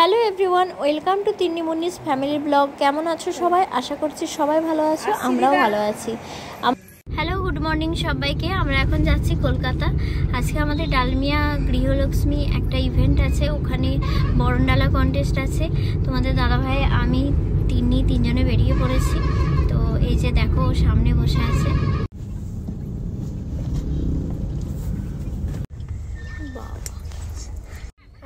Hello everyone, welcome to Tinni মুন্নিস family blog. কেমন আছো সবাই? আশা করছি সবাই ভালো আছো, আমরাও ভালো আছি। হ্যালো, গুড মর্নিং সবাইকে। আমরা এখন যাচ্ছি কলকাতা। আজকে আমাদের ডালমিয়া গৃহলক্ষ্মী একটা ইভেন্ট আছে, ওখানে বরণডালা কন্টেস্ট আছে। তোমাদের দাদাভাই আমি তিনজনে বেরিয়ে পড়েছি। তো এই যে দেখো, সামনে বসে আছে।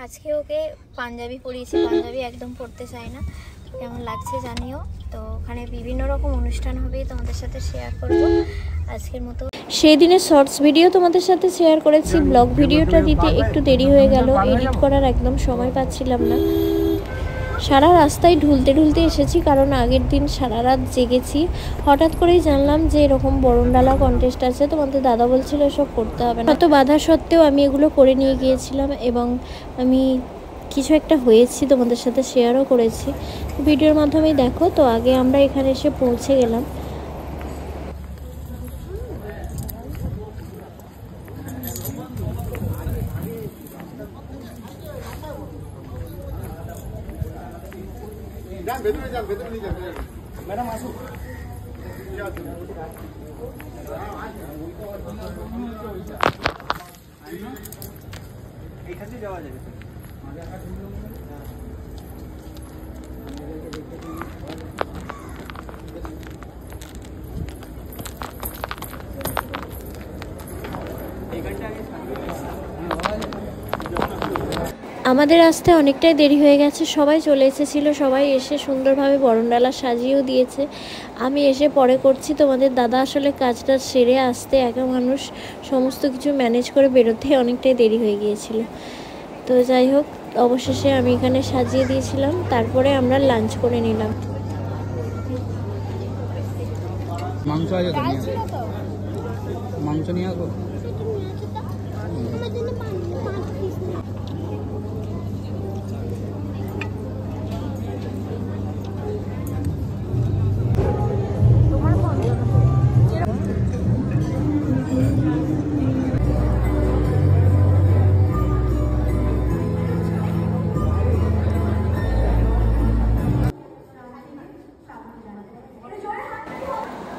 আজকে ওকে পাঞ্জাবি পরিয়েছি, পাঞ্জাবি একদম পরতে চাই না। কেমন লাগছে জানিও। তো ওখানে বিভিন্ন রকম অনুষ্ঠান হবে, তোমাদের সাথে শেয়ার করব। আজকের মতো সেই দিনের শর্টস ভিডিও তোমাদের সাথে শেয়ার করেছি। ব্লগ ভিডিওটা দিতে একটু দেরি হয়ে গেল, এডিট করার একদম সময় পাচ্ছিলাম না। সারা রাস্তায় ঢুলতে ঢুলতে এসেছি, কারণ আগের দিন সারা রাত জেগেছি। হঠাৎ করেই জানলাম যে এরকম বরণডালা কন্টেস্ট আছে। তোমাদের দাদা বলছিল এসব করতে হবে না, হয়তো বাধা সত্ত্বেও আমি এগুলো করে নিয়ে গিয়েছিলাম এবং আমি কিছু একটা হয়েছি, তোমাদের সাথে শেয়ারও করেছি ভিডিওর মাধ্যমেই দেখো। তো আগে আমরা এখানে এসে পৌঁছে গেলাম। ম্যাডাম আসুন। এইখানে যাওয়া যাবে। আমাদের আসতে অনেকটাই দেরি হয়ে গেছে, সবাই চলে এসেছিলো। সবাই এসে সুন্দরভাবে বরণডালা সাজিয়েও দিয়েছে। আমি এসে পরে করছি। তোমাদের দাদা আসলে কাজটা সেরে আসতে, একা মানুষ সমস্ত কিছু ম্যানেজ করে বেরোতে অনেকটাই দেরি হয়ে গিয়েছিল। তো যাই হোক, অবশেষে আমি এখানে সাজিয়ে দিয়েছিলাম। তারপরে আমরা লাঞ্চ করে নিলাম। মাংস আছে তো, মাংস নিয়ে আসবো।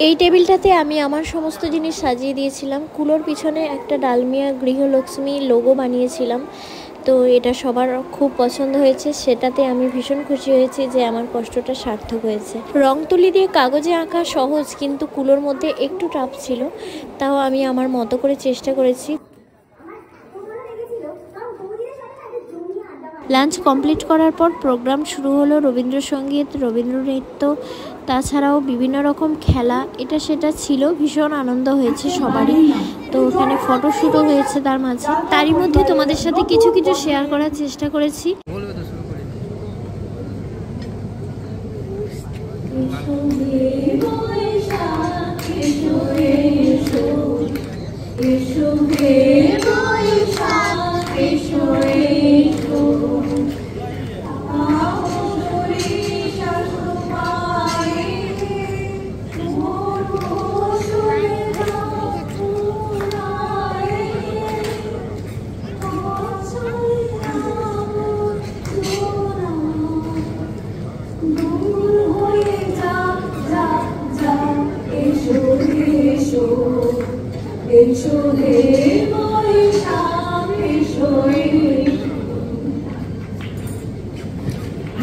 এই টেবিলটাতে আমি আমার সমস্ত জিনিস সাজিয়ে দিয়েছিলাম। কুলোর পিছনে একটা ডালমিয়া গৃহলক্ষ্মী লোগো বানিয়েছিলাম। তো এটা সবার খুব পছন্দ হয়েছে, সেটাতে আমি ভীষণ খুশি হয়েছি যে আমার কষ্টটা সার্থক হয়েছে। রং তুলি দিয়ে কাগজে আঁকা সহজ, কিন্তু কুলোর মধ্যে একটু টাফ ছিল। তাও আমি আমার মতো করে চেষ্টা করেছি। লাঞ্চ কমপ্লিট করার পর প্রোগ্রাম শুরু হলো। রবীন্দ্রসঙ্গীত, রবীন্দ্রনৃত্য, তাছাড়াও বিভিন্ন রকম খেলা, এটা সেটা ছিল। ভীষণ আনন্দ হয়েছে সবারই। তো ওখানে ফটোশ্যুটও হয়েছে তার মাঝে। তারই মধ্যে তোমাদের সাথে কিছু কিছু শেয়ার করার চেষ্টা করেছি।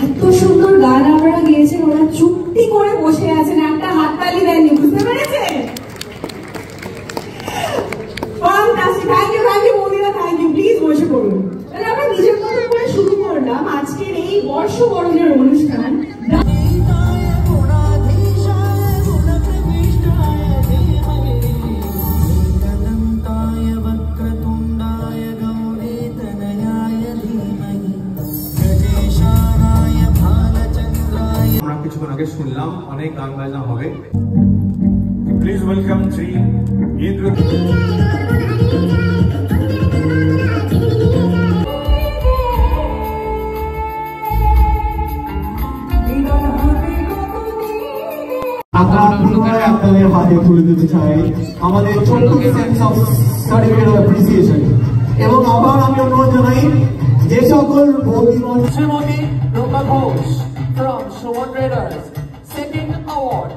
এত সুন্দর গান আপনারা গিয়েছেন, ওরা চুপটি করে বসে আছেন, একটা হাততালি দেননি, বুঝতে পেরেছেন? থ্যাংক ইউ মোদিরা, থ্যাংক ইউ। প্লিজ বসে পড়ুন। তাহলে আমরা নিজের মতো করে শুরু করলাম আজকের এই বর্ষবরণের অনুষ্ঠান। কিছুক্ষণ আগে শুনলাম অনেক গান বাজনা হবে। Please welcome Shri Indra. আপনাদের হাতে তুলে দিতে চাই আমাদের ছোট্ট sense of certificate of appreciation. এবং আবার আমি অনুরোধ জানাই যে সকল বৌদিমণি Srimati Rupa Ghosh from Shravan Traders, second award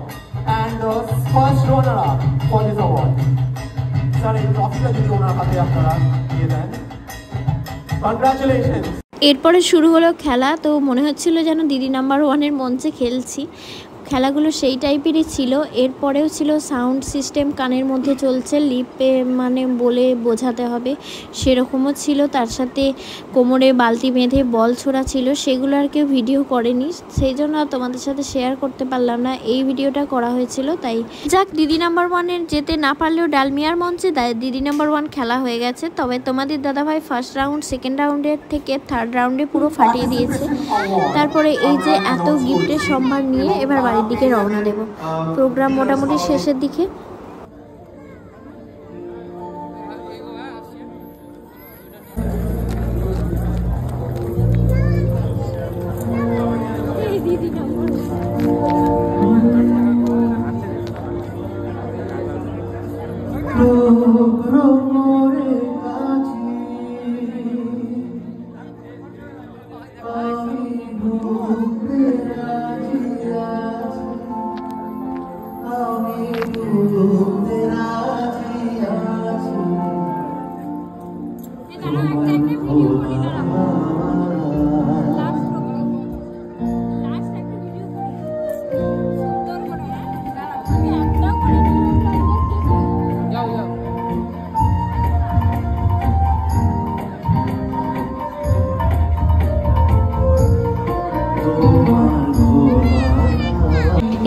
and the first runner-up for this award. Sir, এই ট্রফিটা যদি ওনার হাতে আপনারা দিয়ে দেন। Congratulations. এরপরে শুরু হলো খেলা। তো মনে হচ্ছিল যেন দিদি নাম্বার ওয়ানের মঞ্চে খেলছি। খেলাগুলো সেই টাইপেরই ছিল। এরপরেও ছিল সাউন্ড সিস্টেম, কানের মধ্যে চলছে, লিপে মানে বলে বোঝাতে হবে সেরকমও ছিল। তার সাথে কোমরে বালতি বেঁধে বল ছোড়া ছিল, সেগুলো আর কেউ ভিডিও করেনি, সেই জন্য তোমাদের সাথে শেয়ার করতে পারলাম না। এই ভিডিওটা করা হয়েছিল তাই। যাক, দিদি নাম্বার ওয়ানের যেতে না পারলেও ডালমিয়ার মঞ্চে দিদি নাম্বার ওয়ান খেলা হয়ে গেছে। তবে তোমাদের দাদাভাই ফার্স্ট রাউন্ড, সেকেন্ড রাউন্ডের থেকে থার্ড রাউন্ডে পুরো ফাটিয়ে দিয়েছে। তারপরে এই যে এত গিফটের সম্ভার নিয়ে এবার বাড়ির দিকে রওনা দেব। প্রোগ্রাম মোটামুটি শেষের দিকে।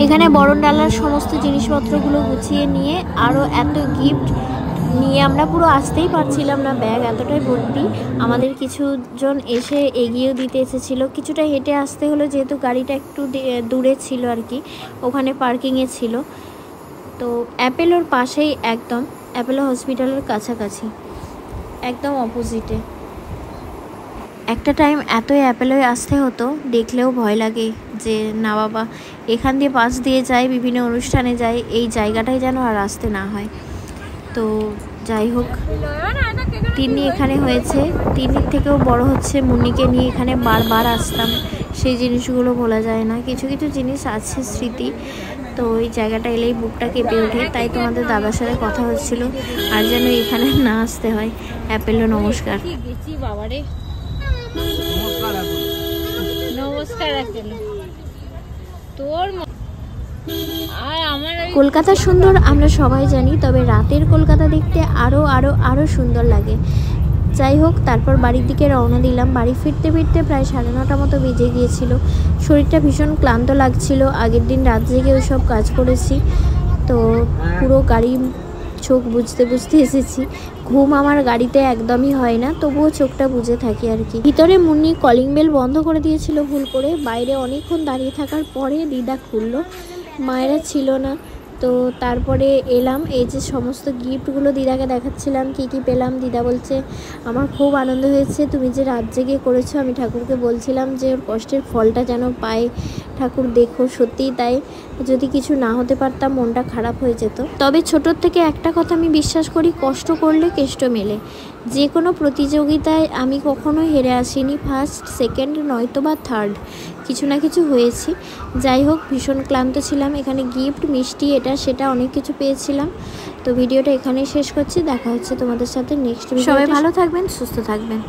এখানে বরণডালার সমস্ত জিনিসপত্রগুলো গুছিয়ে নিয়ে আরও এত গিফট নিয়ে আমরা পুরো আসতেই পারছিলাম না, ব্যাগ এতটাই ভর্তি। আমাদের কিছুজন এসে এগিয়েও দিতে এসেছিলো। কিছুটা হেঁটে আসতে হলো, যেহেতু গাড়িটা একটু দূরে ছিল আর কি, ওখানে পার্কিংয়ে ছিল। তো অ্যাপেলোর পাশেই, একদম অ্যাপেলো হসপিটালের কাছাকাছি, একদম অপোজিটে। একটা টাইম এতই অ্যাপেলোয় আসতে হতো, দেখলেও ভয় লাগে যে না বাবা, এখান দিয়ে পাশ দিয়ে যাই, বিভিন্ন অনুষ্ঠানে যাই, এই জায়গাটাই যেন আর আসতে না হয়। তো যাই হোক, তিন্নি এখানে হয়েছে, তিন্নির থেকেও বড় হচ্ছে মুন্নিকে নিয়ে এখানে বারবার আসতাম, সেই জিনিসগুলো ভোলা যায় না। কিছু কিছু জিনিস আছে স্মৃতি, তো ওই জায়গাটা এলেই বুকটা কেঁপে ওঠে। তাই তোমাদের দাদার সাথে কথা হচ্ছিল, আর যেন এখানে না আসতে হয়। অ্যাপেলো নমস্কার। বাবারে নমস্কার। তোর কলকাতা সুন্দর আমরা সবাই জানি, তবে রাতের কলকাতা দেখতে আরও আরও আরও সুন্দর লাগে। যাই হোক, তারপর বাড়ির দিকে রওনা দিলাম। বাড়ি ফিরতে ফিরতে প্রায় 9:30 মতো বেজে গিয়েছিল। শরীরটা ভীষণ ক্লান্ত লাগছিল, আগের দিন রাত জেগে ওই সব কাজ করেছি, তো পুরো গাড়ি চোখ বুঝতে বুঝতে এসেছি। ঘুম আমার গাড়িতে একদমই হয় না, তবুও চোখটা বুজে থাকি আর কি। ভিতরে মুন্নি কলিং বেল বন্ধ করে দিয়েছিল ভুল করে, বাইরে অনেকক্ষণ দাঁড়িয়ে থাকার পরে দিদা খুললো, মায়েরা ছিল না। তো তারপরে এলাম, এই যে সমস্ত গিফটগুলো দিদাকে দেখাচ্ছিলাম কী কী পেলাম। দিদা বলছে আমার খুব আনন্দ হয়েছে, তুমি যে রাত জেগে করেছো। আমি ঠাকুরকে বলছিলাম যে ওর কষ্টের ফলটা যেন পায়, ঠাকুর দেখো। সত্যিই তাই, যদি কিছু না হতে পারতাম মনটা খারাপ হয়ে যেত। তবে ছোটোর থেকে একটা কথা আমি বিশ্বাস করি, কষ্ট করলে কেষ্ট মেলে। যে কোনো প্রতিযোগিতায় আমি কখনো হেরে আসিনি, ফার্স্ট সেকেন্ড নয়তো বা থার্ড, কিছু না কিছু হয়েছি। যাই হোক, ভীষণ ক্লান্ত ছিলাম। এখানে গিফট, মিষ্টি, এটা সেটা অনেক কিছু পেয়েছিলাম। তো ভিডিওটা এখানেই শেষ করছি, দেখা হচ্ছে তোমাদের সাথে নেক্সট ভিডিও। সবাই ভালো থাকবেন, সুস্থ থাকবেন।